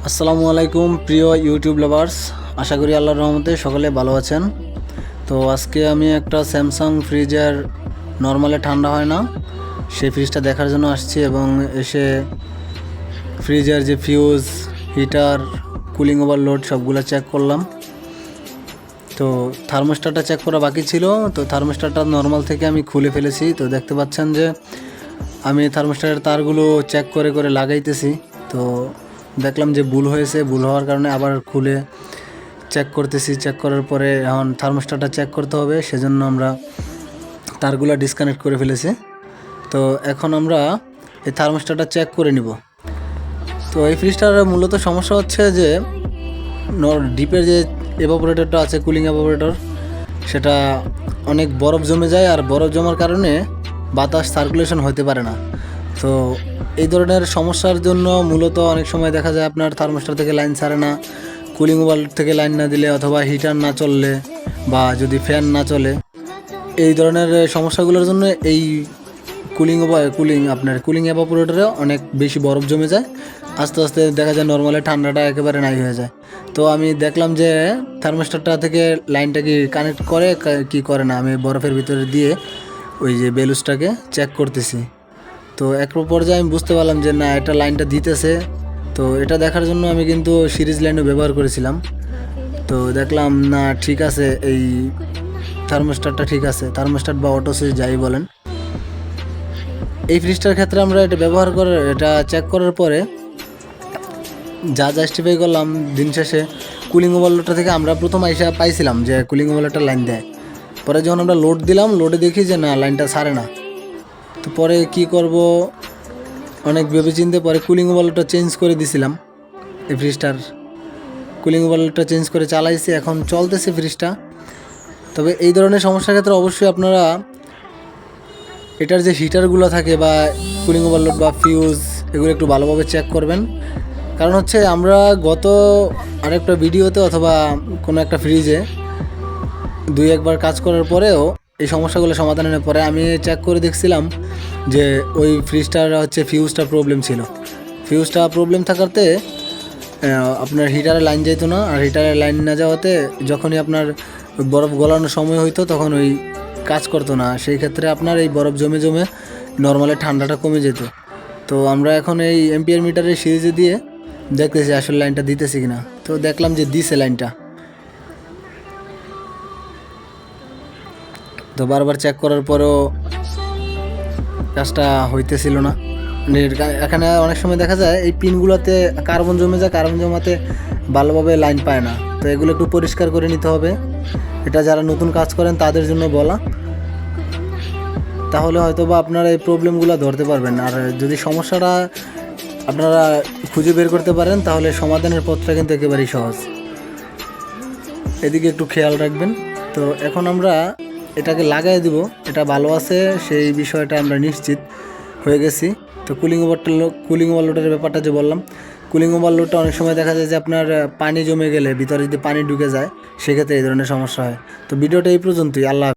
আসসালামু আলাইকুম প্রিয় ইউটিউব লাভার্স, আশা করি আল্লাহর রহমতে সকলে ভালো আছেন। তো আজকে আমি একটা স্যামসাং ফ্রিজের নর্মালে ঠান্ডা হয় না সেই ফ্রিজটা দেখার জন্য আসছি এবং এসে ফ্রিজের যে ফিউজ, হিটার, কুলিং ওভারলোড সবগুলো চেক করলাম। তো থার্মোস্ট্যাটটা চেক করা বাকি ছিল, তো থার্মোস্ট্যাটটা নর্মাল থেকে আমি খুলে ফেলেছি। তো দেখতে পাচ্ছেন যে আমি থার্মোস্ট্যাটের তারগুলো চেক করে করে লাগাইতেছি। তো দেখলাম যে ভুল হয়েছে, ভুল হওয়ার কারণে আবার খুলে চেক করতেছি। চেক করার পরে এখন থার্মোস্ট্যাটটা চেক করতে হবে, সেজন্য আমরা তারগুলো ডিসকানেক্ট করে ফেলেছি। তো এখন আমরা এই থার্মোস্ট্যাটটা চেক করে নিব। তো এই ফ্রিজটার মূলত সমস্যা হচ্ছে যে ডিপের যে এভাপোরেটরটা আছে, কুলিং এভাপোরেটর, সেটা অনেক বরফ জমে যায়, আর বরফ জমার কারণে বাতাস সার্কুলেশন হতে পারে না। তো এই ধরনের সমস্যার জন্য মূলত অনেক সময় দেখা যায় আপনার থার্মোস্ট্যাট থেকে লাইন ছাড়ে না, কুলিং ওভার থেকে লাইন না দিলে, অথবা হিটার না চললে, বা যদি ফ্যান না চলে, এই ধরনের সমস্যাগুলোর জন্য এই কুলিং এভাপোরেটরে অনেক বেশি বরফ জমে যায়। আস্তে আস্তে দেখা যায় নর্মালি ঠান্ডাটা একেবারে নাই হয়ে যায়। তো আমি দেখলাম যে থার্মোস্ট্যাটটা থেকে লাইনটা কি কানেক্ট করে কি করে না, আমি বরফের ভিতরে দিয়ে ওই যে বেলুসটাকে চেক করতেছি। তো এক পর্যায়ে আমি বুঝতে পারলাম যে না, এটা লাইনটা দিতেছে। তো এটা দেখার জন্য আমি কিন্তু সিরিজ লাইনও ব্যবহার করেছিলাম। তো দেখলাম না, ঠিক আছে, এই থার্মোস্ট্যাটটা ঠিক আছে, থার্মোস্ট্যাট বা অটো সুইচ যাই বলেন। এই ফ্রিজটার ক্ষেত্রে আমরা এটা চেক করার পরে যা জাস্টিফাই করলাম, দিন শেষে কুলিং ওভারলোডটা থেকে আমরা প্রথম আইসা পাইছিলাম যে কুলিং ওভারলোডটা লাইন দেয়। পরে যখন আমরা লোড দিলাম, লোডে দেখি যে না, লাইনটা ছাড়ে না। তো পরে কি করব, অনেক ভেবেচিন্তে পরে কুলিং ওভারলোডটা চেঞ্জ করে দিছিলাম। এই ফ্রিজটার কুলিং ওভারলোডটা চেঞ্জ করে চালাইছি, এখন চলতেছে ফ্রিজটা। তবে এই ধরনের সমস্যার ক্ষেত্রে অবশ্যই আপনারা এটার যে হিটারগুলো থাকে বা কুলিং ওভারলোড বা ফিউজ, এগুলো একটু ভালোভাবে চেক করবেন। কারণ হচ্ছে আমরা গত আরেকটা ভিডিওতে অথবা কোনো একটা ফ্রিজে দুই একবার কাজ করার পরেও এই সমস্যাগুলো সমাধানের পরে আমি চেক করে দেখছিলাম যে ওই ফ্রিজটার হচ্ছে ফিউজটা প্রবলেম ছিল। ফিউজটা প্রবলেম থাকাতে আপনার হিটারে লাইন যেত না, আর হিটারে লাইন না যাওয়াতে যখনই আপনার বরফ গলানোর সময় হইতো তখন ওই কাজ করতো না। সেই ক্ষেত্রে আপনার এই বরফ জমে জমে নর্মালি ঠান্ডাটা কমে যেত। তো আমরা এখন এই এম্পিয়ার মিটারের সিরিজে দিয়ে দেখতেছি আসলে লাইনটা দিতেছি কিনা। তো দেখলাম যে দিছে লাইনটা। তো বারবার চেক করার পরেও কাজটা হইতেছিল না। এখানে অনেক সময় দেখা যায় এই পিনগুলোতে কার্বন জমে যায়, কার্বন জমাতে ভালোভাবে লাইন পায় না। তো এগুলো একটু পরিষ্কার করে নিতে হবে। এটা যারা নতুন কাজ করেন তাদের জন্য বলা, তাহলে হয়তো বা আপনারা এই প্রবলেমগুলো ধরতে পারবেন। আর যদি সমস্যাটা আপনারা খুঁজে বের করতে পারেন, তাহলে সমাধানের পথটা কিন্তু একেবারেই সহজ। এদিকে একটু খেয়াল রাখবেন। তো এখন আমরা এটাকে লাগাই দিব, এটা ভালো আছে সেই বিষয়টা আমরা নিশ্চিত হয়ে গেছি। তো কুলিং ওভারলোডের ব্যাপারটা যে বললাম, কুলিং ওভারলোডটা অনেক সময় দেখা যায় যে আপনার পানি জমে গেলে ভিতরে যদি পানি ঢুকে যায়, সেক্ষেত্রে এই ধরনের সমস্যা হয়। তো ভিডিওটা এই পর্যন্তই। আল্লাহ।